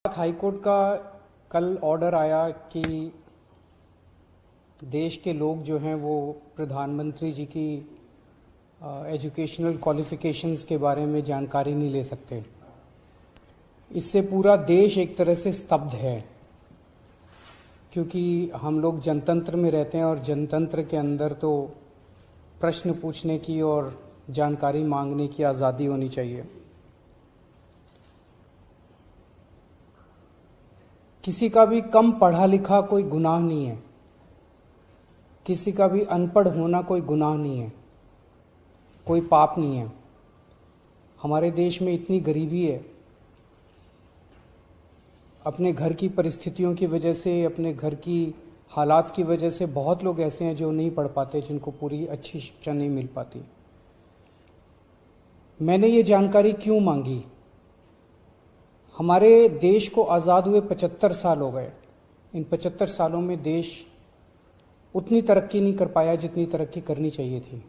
High court का कल order आया कि देश के लोग जो हैं वो प्रधानमंत्री जी की एजुकेशनल क्वालिफिकेशंस के बारे में जानकारी नहीं ले सकते। इससे पूरा देश एक तरह से स्तब्ध है, क्योंकि हम लोग जनतंत्र में रहते हैं और जनतंत्र के अंदर तो प्रश्न पूछने की और जानकारी मांगने की आज़ादी होनी चाहिए। किसी का भी कम पढ़ा लिखा कोई गुनाह नहीं है, किसी का भी अनपढ़ होना कोई गुनाह नहीं है, कोई पाप नहीं है। हमारे देश में इतनी गरीबी है, अपने घर की परिस्थितियों की वजह से, अपने घर की हालात की वजह से बहुत लोग ऐसे हैं जो नहीं पढ़ पाते, जिनको पूरी अच्छी शिक्षा नहीं मिल पाती। मैंने ये जानकारी क्यों मांगी? हमारे देश को आज़ाद हुए 75 साल हो गए। इन 75 सालों में देश उतनी तरक्की नहीं कर पाया जितनी तरक्की करनी चाहिए थी।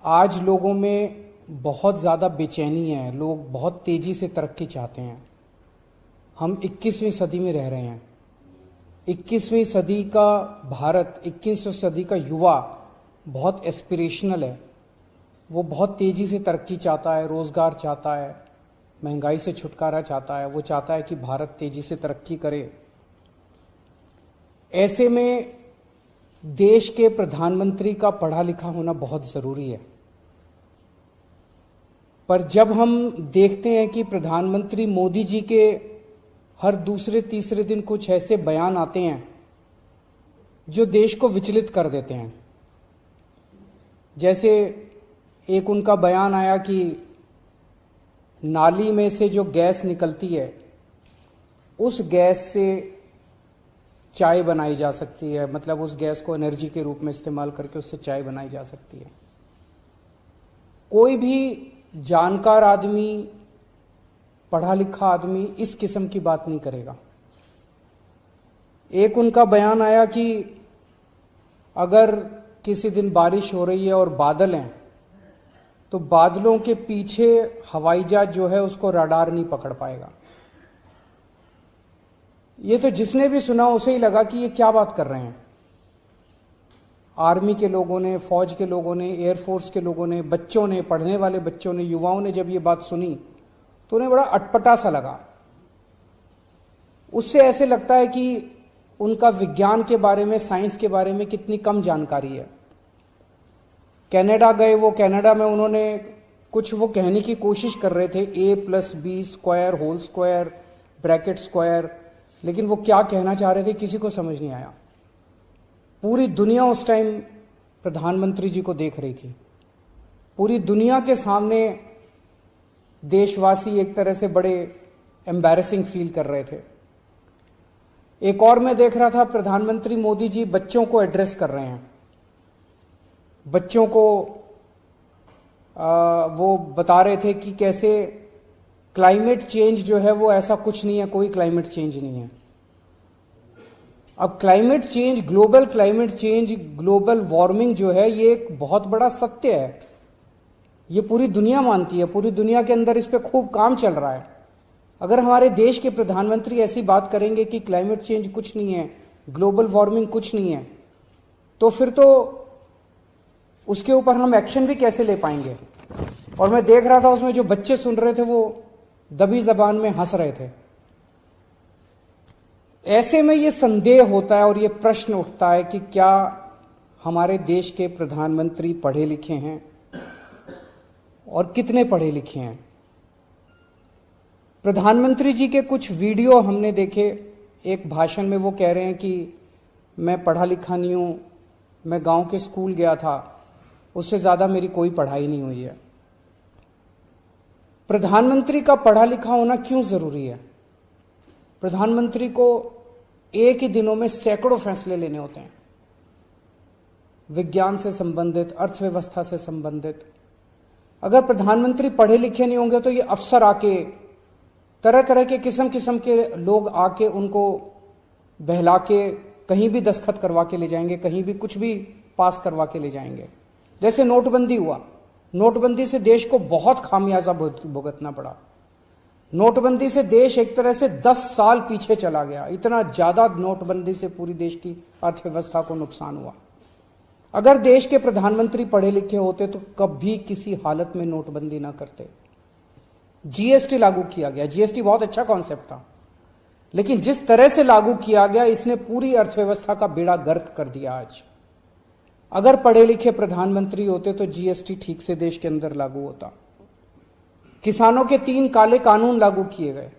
आज लोगों में बहुत ज़्यादा बेचैनी है, लोग बहुत तेज़ी से तरक्की चाहते हैं। हम 21वीं सदी में रह रहे हैं। 21वीं सदी का भारत, 21वीं सदी का युवा बहुत एस्पिरेशनल है। वो बहुत तेज़ी से तरक्की चाहता है, रोज़गार चाहता है, महंगाई से छुटकारा चाहता है। वो चाहता है कि भारत तेजी से तरक्की करे। ऐसे में देश के प्रधानमंत्री का पढ़ा लिखा होना बहुत ज़रूरी है। पर जब हम देखते हैं कि प्रधानमंत्री मोदी जी के हर दूसरे तीसरे दिन कुछ ऐसे बयान आते हैं जो देश को विचलित कर देते हैं। जैसे एक उनका बयान आया कि नाली में से जो गैस निकलती है, उस गैस से चाय बनाई जा सकती है, मतलब उस गैस को एनर्जी के रूप में इस्तेमाल करके उससे चाय बनाई जा सकती है। कोई भी जानकार आदमी, पढ़ा लिखा आदमी इस किस्म की बात नहीं करेगा। एक उनका बयान आया कि अगर किसी दिन बारिश हो रही है और बादल हैं, तो बादलों के पीछे हवाई जहाज जो है उसको रडार नहीं पकड़ पाएगा। ये तो जिसने भी सुना उसे ही लगा कि ये क्या बात कर रहे हैं। आर्मी के लोगों ने, फौज के लोगों ने, एयरफोर्स के लोगों ने, बच्चों ने, पढ़ने वाले बच्चों ने, युवाओं ने जब ये बात सुनी तो उन्हें बड़ा अटपटा सा लगा। उससे ऐसे लगता है कि उनका विज्ञान के बारे में, साइंस के बारे में कितनी कम जानकारी है। कनाडा गए, वो कनाडा में उन्होंने कुछ वो कहने की कोशिश कर रहे थे, a+b² whole square bracket square, लेकिन वो क्या कहना चाह रहे थे किसी को समझ नहीं आया। पूरी दुनिया उस टाइम प्रधानमंत्री जी को देख रही थी। पूरी दुनिया के सामने देशवासी एक तरह से बड़े एम्बैरेसिंग फील कर रहे थे। एक और मैं देख रहा था, प्रधानमंत्री मोदी जी बच्चों को एड्रेस कर रहे हैं। बच्चों को वो बता रहे थे कि कैसे क्लाइमेट चेंज जो है वो ऐसा कुछ नहीं है, कोई क्लाइमेट चेंज नहीं है। अब climate change, global climate change, global warming जो है ये एक बहुत बड़ा सत्य है। ये पूरी दुनिया मानती है, पूरी दुनिया के अंदर इस पे खूब काम चल रहा है। अगर हमारे देश के प्रधानमंत्री ऐसी बात करेंगे कि क्लाइमेट चेंज कुछ नहीं है, ग्लोबल वार्मिंग कुछ नहीं है, तो फिर तो उसके ऊपर हम एक्शन भी कैसे ले पाएंगे। और मैं देख रहा था उसमें जो बच्चे सुन रहे थे वो दबी जबान में हंस रहे थे। ऐसे में ये संदेह होता है और ये प्रश्न उठता है कि क्या हमारे देश के प्रधानमंत्री पढ़े लिखे हैं और कितने पढ़े लिखे हैं। प्रधानमंत्री जी के कुछ वीडियो हमने देखे। एक भाषण में वो कह रहे हैं कि मैं पढ़ा लिखा नहीं हूं, मैं गांव के स्कूल गया था, उससे ज्यादा मेरी कोई पढ़ाई नहीं हुई है। प्रधानमंत्री का पढ़ा लिखा होना क्यों जरूरी है? प्रधानमंत्री को एक ही दिनों में सैकड़ों फैसले लेने होते हैं, विज्ञान से संबंधित, अर्थव्यवस्था से संबंधित। अगर प्रधानमंत्री पढ़े लिखे नहीं होंगे तो ये अफसर आके, तरह तरह के किस्म किस्म के लोग आके उनको बहला के कहीं भी दस्तखत करवा के ले जाएंगे, कहीं भी कुछ भी पास करवा के ले जाएंगे। जैसे नोटबंदी हुआ, नोटबंदी से देश को बहुत खामियाजा भुगतना पड़ा। नोटबंदी से देश एक तरह से 10 साल पीछे चला गया। इतना ज्यादा नोटबंदी से पूरी देश की अर्थव्यवस्था को नुकसान हुआ। अगर देश के प्रधानमंत्री पढ़े लिखे होते तो कभी किसी हालत में नोटबंदी ना करते। जीएसटी लागू किया गया। जीएसटी बहुत अच्छा कॉन्सेप्ट था, लेकिन जिस तरह से लागू किया गया इसने पूरी अर्थव्यवस्था का बेड़ा गर्क कर दिया। आज अगर पढ़े लिखे प्रधानमंत्री होते तो जीएसटी ठीक से देश के अंदर लागू होता। किसानों के 3 काले कानून लागू किए गए।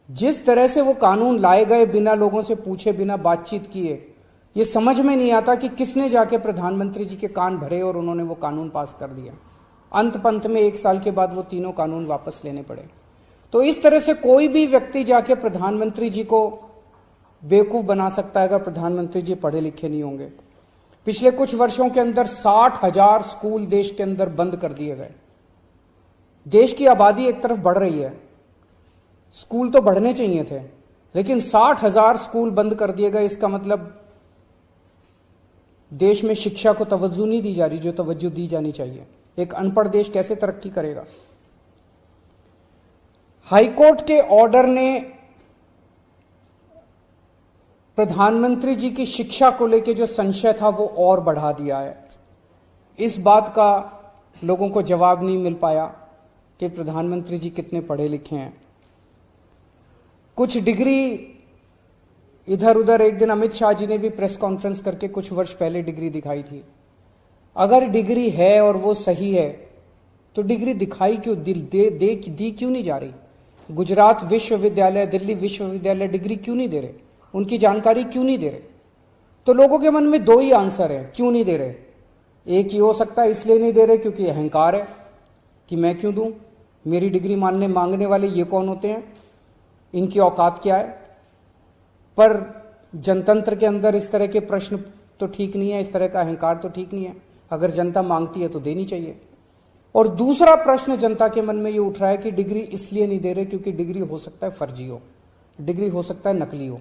जिस तरह से वो कानून लाए गए, बिना लोगों से पूछे, बिना बातचीत किए, ये समझ में नहीं आता कि किसने जाके प्रधानमंत्री जी के कान भरे और उन्होंने वो कानून पास कर दिया। अंत पंत में 1 साल के बाद वो तीनों कानून वापस लेने पड़े। तो इस तरह से कोई भी व्यक्ति जाके प्रधानमंत्री जी को बेवकूफ बना सकता है अगर प्रधानमंत्री जी पढ़े लिखे नहीं होंगे। पिछले कुछ वर्षों के अंदर 60,000 स्कूल देश के अंदर बंद कर दिए गए। देश की आबादी एक तरफ बढ़ रही है, स्कूल तो बढ़ने चाहिए थे, लेकिन 60,000 स्कूल बंद कर दिए गए। इसका मतलब देश में शिक्षा को तवज्जो नहीं दी जा रही जो तवज्जो दी जानी चाहिए। एक अनपढ़ देश कैसे तरक्की करेगा? हाईकोर्ट के ऑर्डर ने प्रधानमंत्री जी की शिक्षा को लेकर जो संशय था वो और बढ़ा दिया है। इस बात का लोगों को जवाब नहीं मिल पाया कि प्रधानमंत्री जी कितने पढ़े लिखे हैं। कुछ डिग्री इधर उधर, एक दिन अमित शाह जी ने भी प्रेस कॉन्फ्रेंस करके कुछ वर्ष पहले डिग्री दिखाई थी। अगर डिग्री है और वो सही है तो डिग्री दिखाई क्यों, दी क्यों नहीं जा रही? गुजरात विश्वविद्यालय, दिल्ली विश्वविद्यालय डिग्री क्यों नहीं दे रहे? उनकी जानकारी क्यों नहीं दे रहे? तो लोगों के मन में 2 ही आंसर है क्यों नहीं दे रहे। एक ही हो सकता है इसलिए नहीं दे रहे क्योंकि अहंकार है कि मैं क्यों दूं, मेरी डिग्री मांगने वाले ये कौन होते हैं, इनकी औकात क्या है। पर जनतंत्र के अंदर इस तरह के प्रश्न तो ठीक नहीं है, इस तरह का अहंकार तो ठीक नहीं है। अगर जनता मांगती है तो देनी चाहिए। और दूसरा प्रश्न जनता के मन में ये उठ रहा है कि डिग्री इसलिए नहीं दे रहे क्योंकि डिग्री हो सकता है फर्जी हो, डिग्री हो सकता है नकली हो।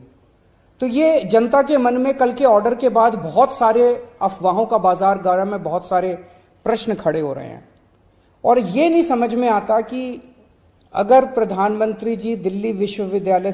तो ये जनता के मन में कल के ऑर्डर के बाद बहुत सारे अफवाहों का बाजार गर्म में, बहुत सारे प्रश्न खड़े हो रहे हैं। और ये नहीं समझ में आता कि अगर प्रधानमंत्री जी दिल्ली विश्वविद्यालय